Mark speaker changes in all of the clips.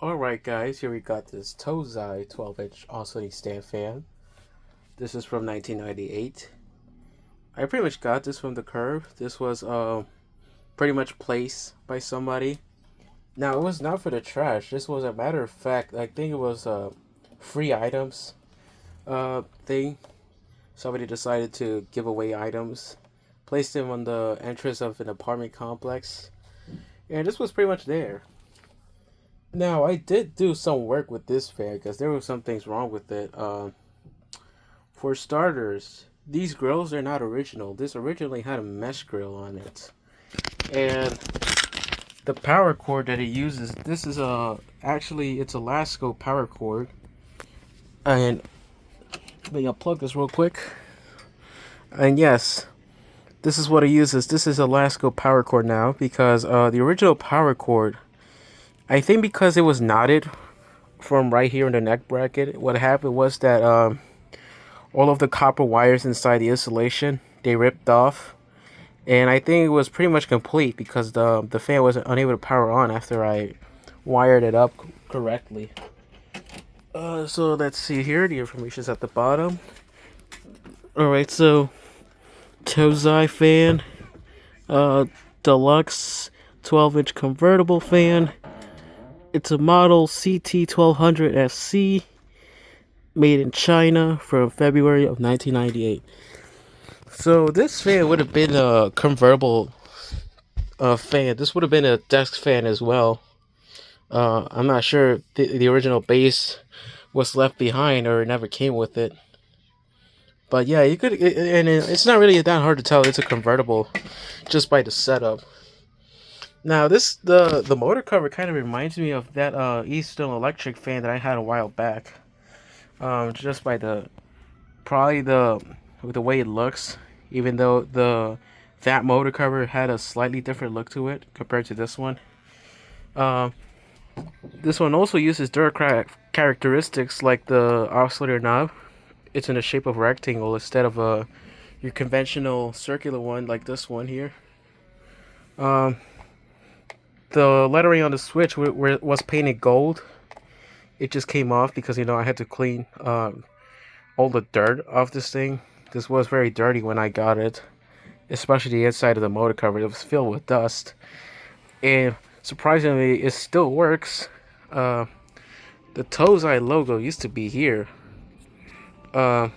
Speaker 1: Alright guys, here we got this Tozai 12-inch oscillating stand fan. This is from 1998. I pretty much got this from the curb. This was pretty much placed by somebody. Now it was not for the trash. This was a matter of fact, I think it was a free items thing. Somebody decided to give away items. Placed them on the entrance of an apartment complex. And this was pretty much there. Now, I did do some work with this fan because there were some things wrong with it. For starters, these grills are not original. This originally had a mesh grill on it. And the power cord that it uses, this is actually, it's a Lasco power cord. And let me unplug this real quick. And yes, this is what it uses. This is a Lasco power cord now because the original power cord, I think because it was knotted from right here in the neck bracket, what happened was that all of the copper wires inside the insulation, they ripped off. And I think it was pretty much complete because the fan was unable to power on after I wired it up correctly. So let's see here, the information's at the bottom. Alright, so Tozai fan, deluxe 12-inch convertible fan. It's a model CT1200SC, made in China from February of 1998. So this fan would have been a convertible fan. This would have been a desk fan as well. I'm not sure if the original base was left behind or never came with it. But yeah, you could, and it's not really that hard to tell it's a convertible just by the setup. Now the motor cover kind of reminds me of that Eastern Electric fan that I had a while back. Just by probably the way it looks, even though that motor cover had a slightly different look to it compared to this one. This one also uses Duracraft characteristics like the oscillator knob. It's in the shape of a rectangle instead of your conventional circular one like this one here. The lettering on the switch was painted gold. It just came off because I had to clean all the dirt off this thing. This was very dirty when I got it, especially the inside of the motor cover. It was filled with dust, and surprisingly, it still works. The Tozai logo used to be here. I'm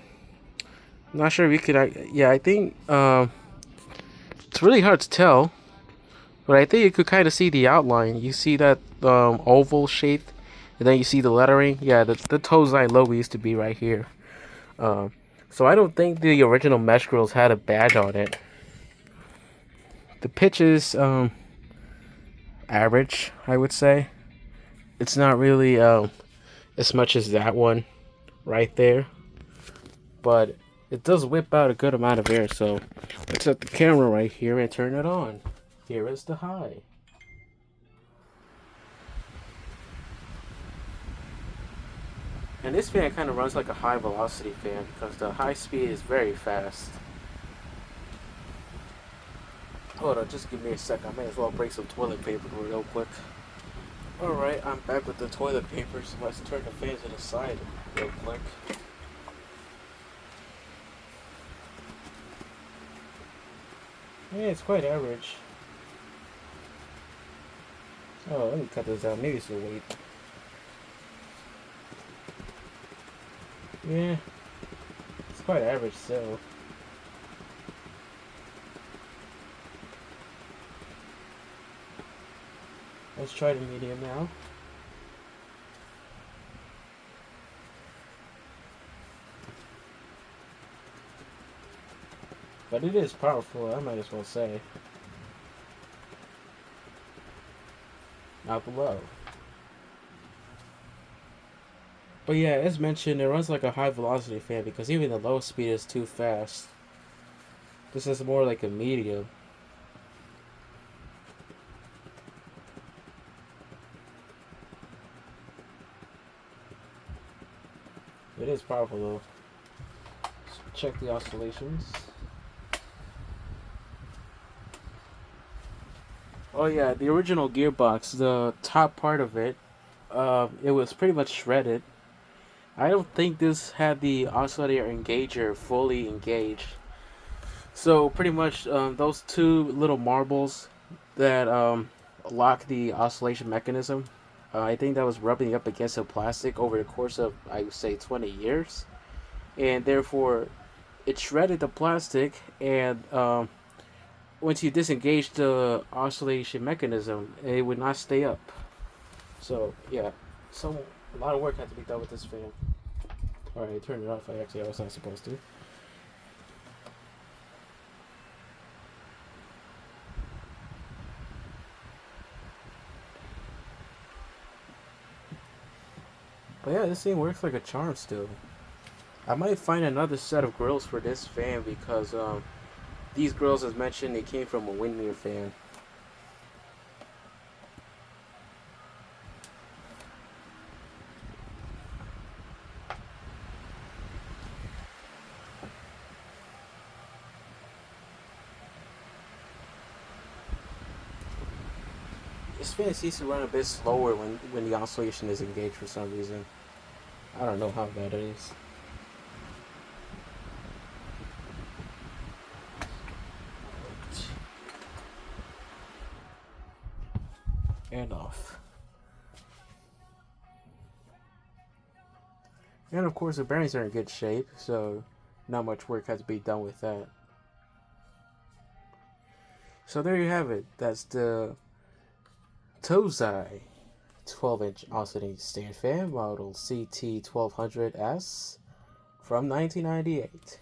Speaker 1: not sure if you could. Yeah, I think it's really hard to tell. But I think you could kind of see the outline. You see that oval shape, and then you see the lettering. Yeah, the Tozai logo used to be right here. So I don't think the original mesh grills had a badge on it. The pitch is average, I would say. It's not really as much as that one right there. But it does whip out a good amount of air. So let's set the camera right here and turn it on. Here is the high. And this fan kind of runs like a high velocity fan because the high speed is very fast. Hold on, just give me a sec. I may as well break some toilet paper real quick. Alright, I'm back with the toilet paper, so let's turn the fan to the side real quick. Yeah, it's quite average. Oh, let me cut this down. Maybe it's the weight. Yeah, it's quite average still. Let's try the medium now. But it is powerful, I might as well say. Not below. But yeah, as mentioned, it runs like a high velocity fan because even the low speed is too fast. This is more like a medium. It is powerful though. So check the oscillations. Oh yeah, the original gearbox, the top part of it It was pretty much shredded. I don't think this had the oscillator engager fully engaged. So pretty much those two little marbles that lock the oscillation mechanism, I think that was rubbing up against the plastic over the course of, I would say, 20 years. And therefore, it shredded the plastic, and once you disengage the oscillation mechanism, it would not stay up. So, yeah, so a lot of work had to be done with this fan. Alright, turn it off. I was not supposed to. But yeah, this thing works like a charm still. I might find another set of grills for this fan because these grills, as mentioned, they came from a Windmere fan. This fan seems to run a bit slower when the oscillation is engaged for some reason. I don't know how that is. And off. And of course the bearings are in good shape, so not much work has to be done with that. So there you have it. That's the Tozai 12-inch oscillating stand fan model CT1200S from 1998.